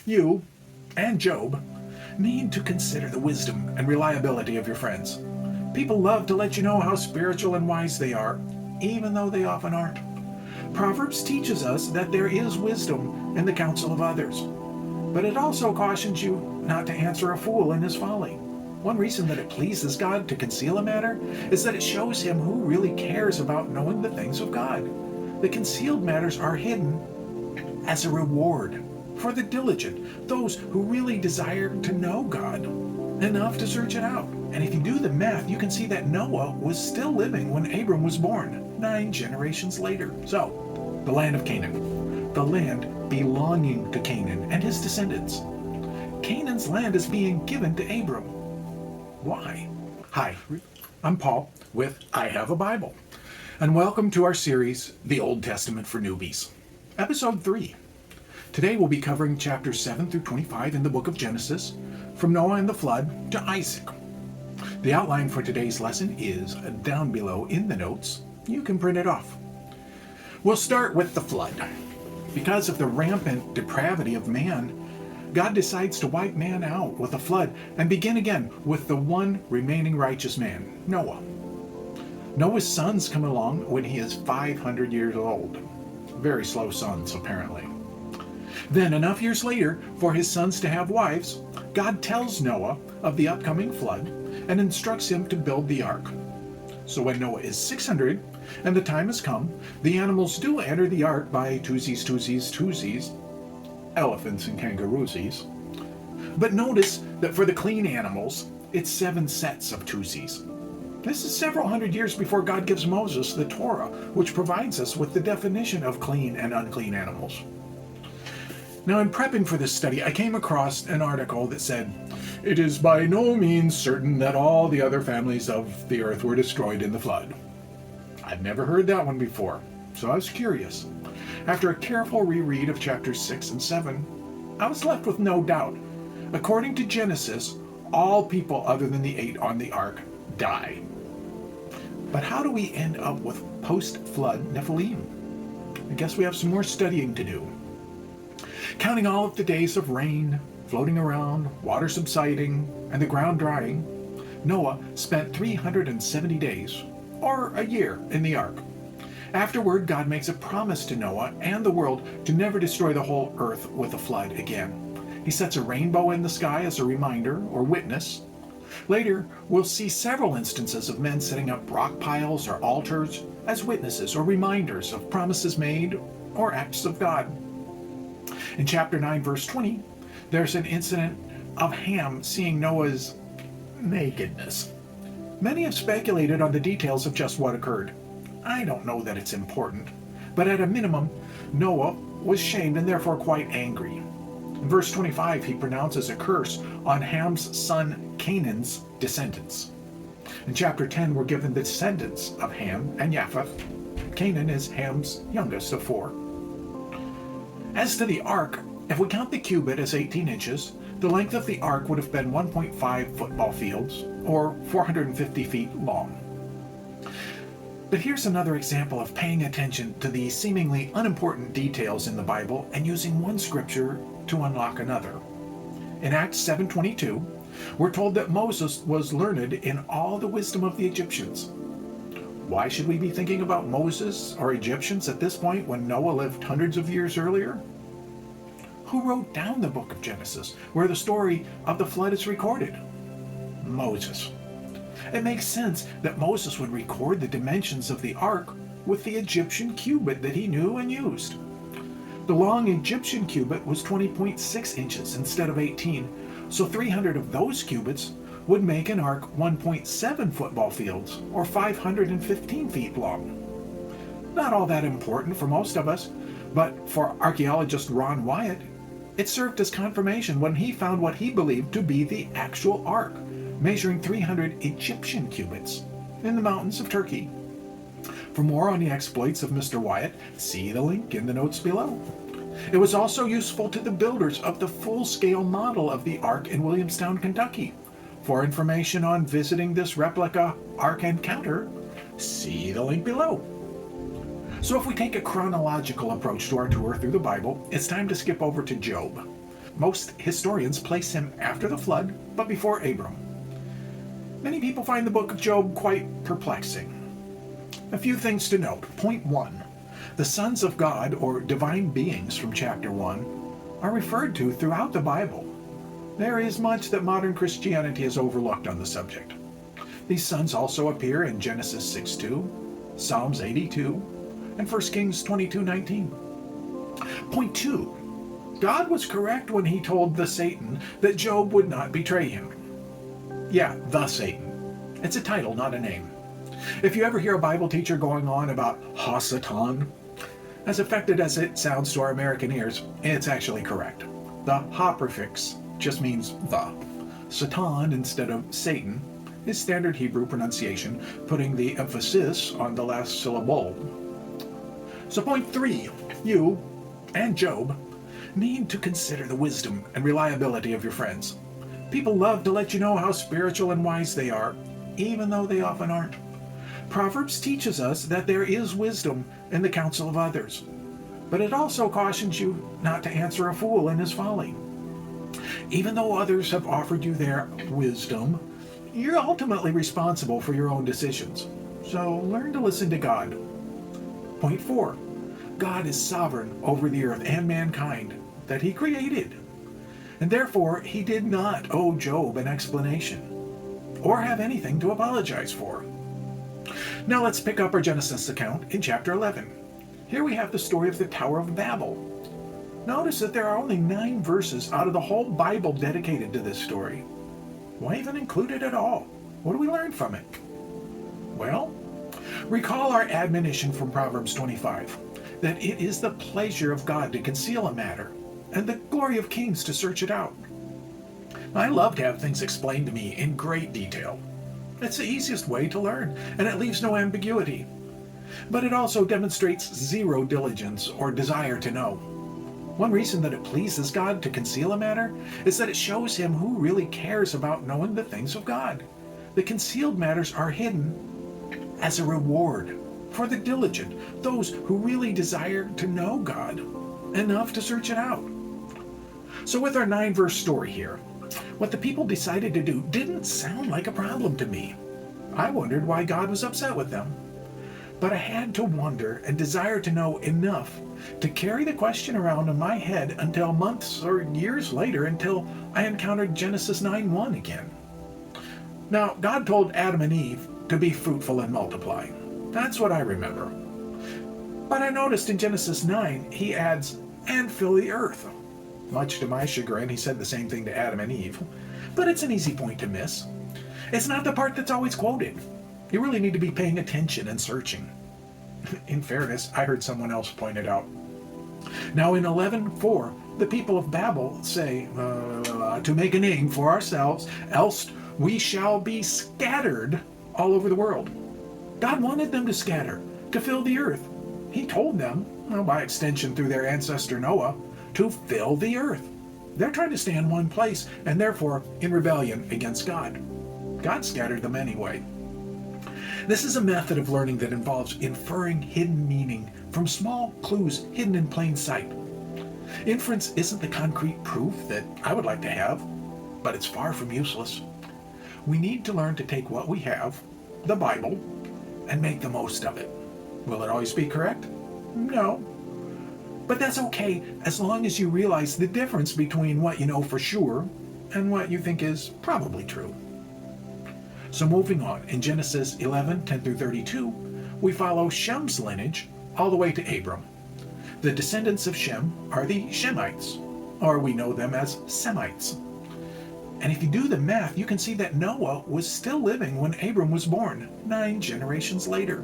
You and Job need to consider the wisdom and reliability of your friends. People love to let you know how spiritual and wise they are, even though they often aren't. Proverbs teaches us that there is wisdom in the counsel of others, but it also cautions you not to answer a fool in his folly. One reason that it pleases God to conceal a matter is that it shows him who really cares about knowing the things of God. The concealed matters are hidden as a reward for the diligent, those who really desire to know God enough to search it out. And if you do the math, you can see that Noah was still living when Abram was born, 9 generations later. So, the land of Canaan, the land belonging to Canaan and his descendants. Canaan's land is being given to Abram. Why? Hi, I'm Paul with I Have a Bible, and welcome to our series, The Old Testament for Newbies, Episode 3. Today we'll be covering chapters 7 through 25 in the book of Genesis, from Noah and the flood to Isaac. The outline for today's lesson is down below in the notes. You can print it off. We'll start with the flood. Because of the rampant depravity of man, God decides to wipe man out with a flood and begin again with the one remaining righteous man, Noah. Noah's sons come along when he is 500 years old. Very slow sons, apparently. Then, enough years later, for his sons to have wives, God tells Noah of the upcoming flood and instructs him to build the ark. So when Noah is 600 and the time has come, the animals do enter the ark by twosies, elephants and kangaroosies. But notice that for the clean animals, it's 7 sets of twosies. This is several hundred years before God gives Moses the Torah, which provides us with the definition of clean and unclean animals. Now, in prepping for this study, I came across an article that said, "It is by no means certain that all the other families of the earth were destroyed in the flood." I'd never heard that one before, so I was curious. After a careful reread of chapters 6 and 7, I was left with no doubt. According to Genesis, all people other than the 8 on the ark die. But how do we end up with post-flood Nephilim? I guess we have some more studying to do. Counting all of the days of rain, floating around, water subsiding, and the ground drying, Noah spent 370 days, or a year, in the ark. Afterward, God makes a promise to Noah and the world to never destroy the whole earth with a flood again. He sets a rainbow in the sky as a reminder or witness. Later, we'll see several instances of men setting up rock piles or altars as witnesses or reminders of promises made or acts of God. In chapter 9, verse 20, there's an incident of Ham seeing Noah's nakedness. Many have speculated on the details of just what occurred. I don't know that it's important, but at a minimum, Noah was shamed and therefore quite angry. In verse 25, he pronounces a curse on Ham's son Canaan's descendants. In chapter 10, we're given the descendants of Ham and Japheth. Canaan is Ham's youngest of 4. As to the ark, if we count the cubit as 18 inches, the length of the ark would have been 1.5 football fields, or 450 feet long. But here's another example of paying attention to the seemingly unimportant details in the Bible and using one scripture to unlock another. In Acts 7:22, we're told that Moses was learned in all the wisdom of the Egyptians. Why should we be thinking about Moses or Egyptians at this point when Noah lived hundreds of years earlier? Who wrote down the book of Genesis, where the story of the flood is recorded? Moses. It makes sense that Moses would record the dimensions of the ark with the Egyptian cubit that he knew and used. The long Egyptian cubit was 20.6 inches instead of 18, so 300 of those cubits would make an ark 1.7 football fields, or 515 feet long. Not all that important for most of us, but for archaeologist Ron Wyatt, it served as confirmation when he found what he believed to be the actual ark, measuring 300 Egyptian cubits in the mountains of Turkey. For more on the exploits of Mr. Wyatt, see the link in the notes below. It was also useful to the builders of the full-scale model of the Ark in Williamstown, Kentucky. For information on visiting this replica Ark Encounter, see the link below. So if we take a chronological approach to our tour through the Bible, it's time to skip over to Job. Most historians place him after the flood, but before Abram. Many people find the book of Job quite perplexing. A few things to note. Point 1. The sons of God, or divine beings from chapter 1, are referred to throughout the Bible. There is much that modern Christianity has overlooked on the subject. These sons also appear in Genesis 6:2, Psalms 82, and 1 Kings 22:19. Point 2. God was correct when he told the Satan that Job would not betray him. Yeah, the Satan. It's a title, not a name. If you ever hear a Bible teacher going on about Ha-Satan, as affected as it sounds to our American ears, it's actually correct. The ha prefix just means the. Satan instead of Satan is standard Hebrew pronunciation, putting the emphasis on the last syllable. So point 3, you and Job need to consider the wisdom and reliability of your friends. People love to let you know how spiritual and wise they are, even though they often aren't. Proverbs teaches us that there is wisdom in the counsel of others, but it also cautions you not to answer a fool in his folly. Even though others have offered you their wisdom, you're ultimately responsible for your own decisions. So learn to listen to God. Point 4. God is sovereign over the earth and mankind that he created. And therefore, he did not owe Job an explanation or have anything to apologize for. Now let's pick up our Genesis account in chapter 11. Here we have the story of the Tower of Babel. Notice that there are only 9 verses out of the whole Bible dedicated to this story. Why even include it at all? What do we learn from it? Well, recall our admonition from Proverbs 25, that it is the pleasure of God to conceal a matter, and the glory of kings to search it out. I love to have things explained to me in great detail. It's the easiest way to learn, and it leaves no ambiguity. But it also demonstrates zero diligence or desire to know. One reason that it pleases God to conceal a matter is that it shows him who really cares about knowing the things of God. The concealed matters are hidden as a reward for the diligent, those who really desire to know God enough to search it out. So with our 9-verse story here, what the people decided to do didn't sound like a problem to me. I wondered why God was upset with them. But I had to wonder and desire to know enough to carry the question around in my head until months or years later, until I encountered Genesis 9:1 again. Now, God told Adam and Eve to be fruitful and multiply. That's what I remember. But I noticed in Genesis 9, he adds, and fill the earth. Much to my chagrin, he said the same thing to Adam and Eve. But it's an easy point to miss. It's not the part that's always quoted. You really need to be paying attention and searching. In fairness, I heard someone else point it out. Now in 11:4, the people of Babel say, to make a name for ourselves, else we shall be scattered all over the world. God wanted them to scatter, to fill the earth. He told them, by extension through their ancestor Noah, to fill the earth. They're trying to stay in one place and therefore in rebellion against God. God scattered them anyway. This is a method of learning that involves inferring hidden meaning from small clues hidden in plain sight. Inference isn't the concrete proof that I would like to have, but it's far from useless. We need to learn to take what we have, the Bible, and make the most of it. Will it always be correct? No. But that's okay as long as you realize the difference between what you know for sure and what you think is probably true. So moving on, in Genesis 11:10-32, we follow Shem's lineage all the way to Abram. The descendants of Shem are the Shemites, or we know them as Semites. And if you do the math, you can see that Noah was still living when Abram was born, 9 generations later.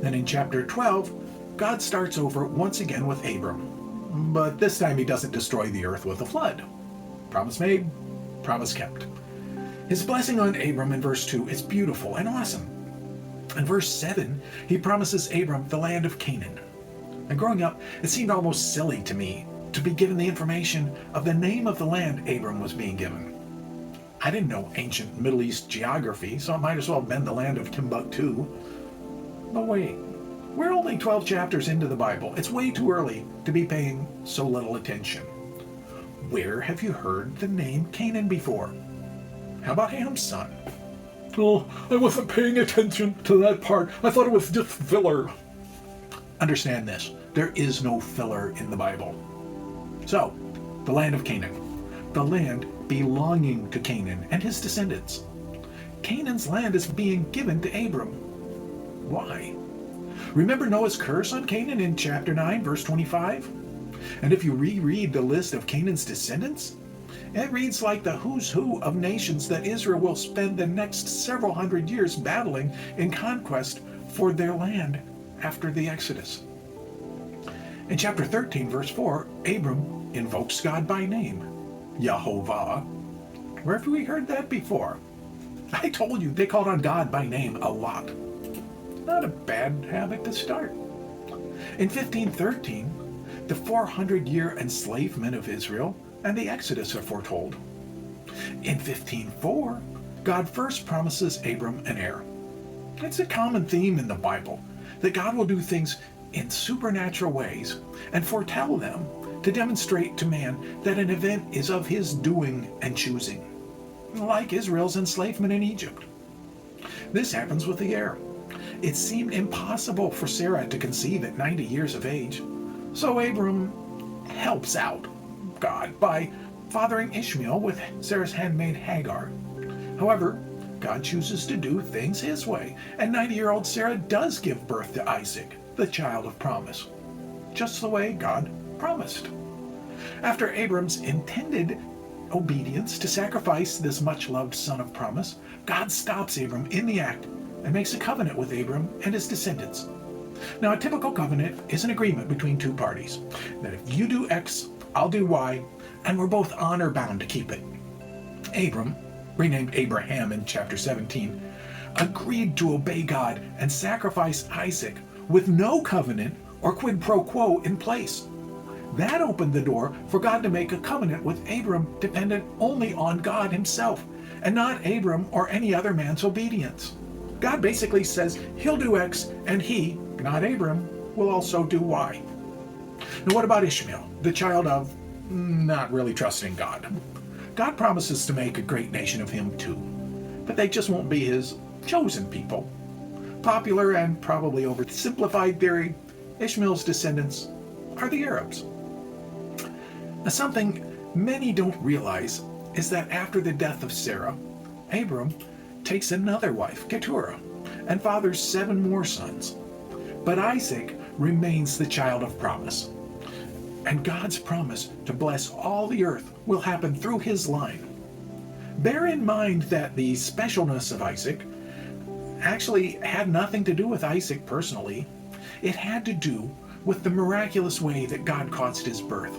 Then in chapter 12, God starts over once again with Abram. But this time he doesn't destroy the earth with a flood. Promise made, promise kept. His blessing on Abram in verse 2 is beautiful and awesome. In verse 7, he promises Abram the land of Canaan. And growing up, it seemed almost silly to me to be given the information of the name of the land Abram was being given. I didn't know ancient Middle East geography, so it might as well have been the land of Timbuktu. But wait, we're only 12 chapters into the Bible. It's way too early to be paying so little attention. Where have you heard the name Canaan before? How about Ham's son? Oh, I wasn't paying attention to that part. I thought it was just filler. Understand this. There is no filler in the Bible. So, the land of Canaan. The land belonging to Canaan and his descendants. Canaan's land is being given to Abram. Why? Remember Noah's curse on Canaan in chapter 9, verse 25? And if you reread the list of Canaan's descendants, it reads like the who's who of nations that Israel will spend the next several hundred years battling in conquest for their land after the Exodus. In chapter 13, verse 4, Abram invokes God by name, Yahovah. Where have we heard that before? I told you they called on God by name a lot. Not a bad habit to start. In 1513, the 400-year enslavement of Israel and the Exodus are foretold. In 1504, God first promises Abram an heir. It's a common theme in the Bible that God will do things in supernatural ways and foretell them to demonstrate to man that an event is of his doing and choosing, like Israel's enslavement in Egypt. This happens with the heir. It seemed impossible for Sarah to conceive at 90 years of age, so Abram helps out God by fathering Ishmael with Sarah's handmaid Hagar. However, God chooses to do things his way, and 90-year-old Sarah does give birth to Isaac, the child of promise, just the way God promised. After Abram's intended obedience to sacrifice this much-loved son of promise, God stops Abram in the act and makes a covenant with Abram and his descendants. Now, a typical covenant is an agreement between two parties that if you do X, I'll do Y, and we're both honor-bound to keep it. Abram, renamed Abraham in chapter 17, agreed to obey God and sacrifice Isaac with no covenant or quid pro quo in place. That opened the door for God to make a covenant with Abram dependent only on God himself and not Abram or any other man's obedience. God basically says he'll do X and he, not Abram, will also do Y. Now what about Ishmael, the child of not really trusting God? God promises to make a great nation of him too, but they just won't be his chosen people. Popular and probably oversimplified theory, Ishmael's descendants are the Arabs. Now, something many don't realize is that after the death of Sarah, Abram takes another wife, Keturah, and fathers 7 more sons. But Isaac remains the child of promise. And God's promise to bless all the earth will happen through his line. Bear in mind that the specialness of Isaac actually had nothing to do with Isaac personally. It had to do with the miraculous way that God caused his birth.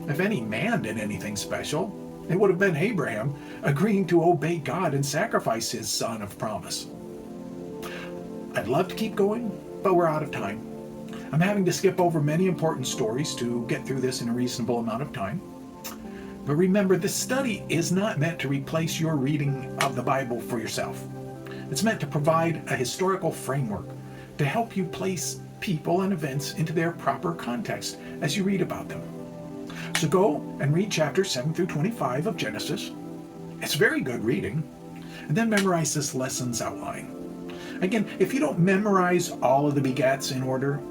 If any man did anything special, it would have been Abraham agreeing to obey God and sacrifice his son of promise. I'd love to keep going, but we're out of time. I'm having to skip over many important stories to get through this in a reasonable amount of time. But remember, this study is not meant to replace your reading of the Bible for yourself. It's meant to provide a historical framework to help you place people and events into their proper context as you read about them. So go and read chapters 7 through 25 of Genesis. It's very good reading. And then memorize this lesson's outline. Again, if you don't memorize all of the begats in order,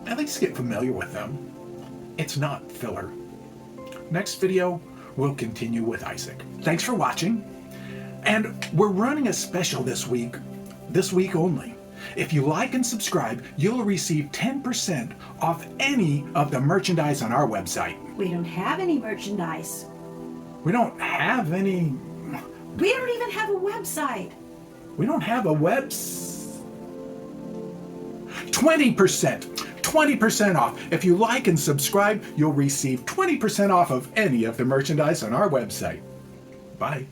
at least get familiar with them. It's not filler. Next video, we'll continue with Isaac. Thanks for watching. And we're running a special this week only. If you like and subscribe, you'll receive 10% off any of the merchandise on our website. We don't have any merchandise. We don't have any... We don't even have a website. We don't have a 20%. 20% off. If you like and subscribe, you'll receive 20% off of any of the merchandise on our website. Bye.